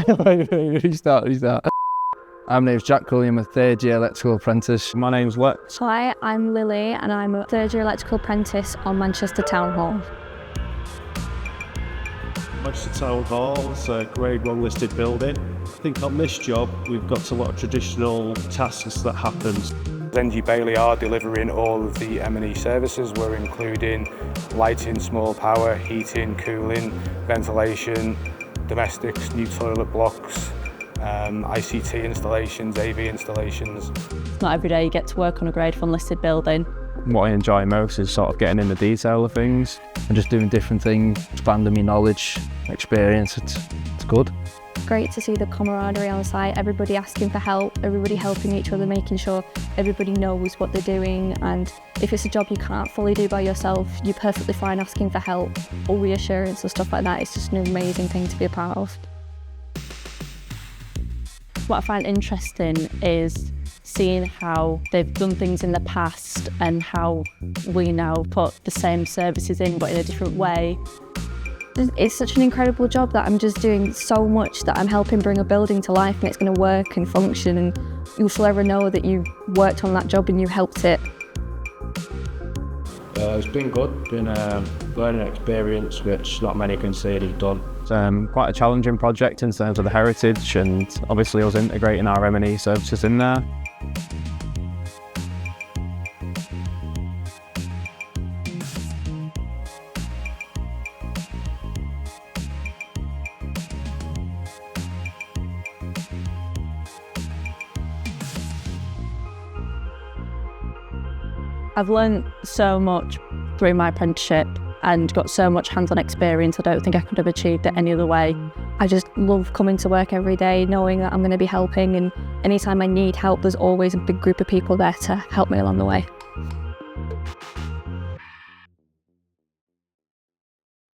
Restart. My name's Jack Cully, I'm a third year electrical apprentice. My name's Lex. Hi, I'm Lily and I'm a third year electrical apprentice on Manchester Town Hall. Manchester Town Hall is a grade 1 listed building. I think on this job we've got a lot of traditional tasks that happen. NG Bailey are delivering all of the M&E services. We're including lighting, small power, heating, cooling, ventilation, domestics, new toilet blocks, ICT installations, AV installations. Not every day you get to work on a grade 1 listed building. What I enjoy most is sort of getting in the detail of things and just doing different things, expanding my knowledge, experience. It's good. Great to see the camaraderie on site, everybody asking for help, everybody helping each other, making sure everybody knows what they're doing, and if it's a job you can't fully do by yourself, you're perfectly fine asking for help or reassurance and stuff like that. It's just an amazing thing to be a part of. What I find interesting is seeing how they've done things in the past and how we now put the same services in but in a different way. It's such an incredible job that I'm just doing so much that I'm helping bring a building to life and it's going to work and function, and you'll forever know that you worked on that job and you helped it. It's been good, been a learning experience which not many can say they've done. It's quite a challenging project in terms of the heritage, and obviously us integrating our M&E services in there. I've learned so much through my apprenticeship and got so much hands-on experience I don't think I could have achieved it any other way. I just love coming to work every day knowing that I'm going to be helping, and anytime I need help there's always a big group of people there to help me along the way.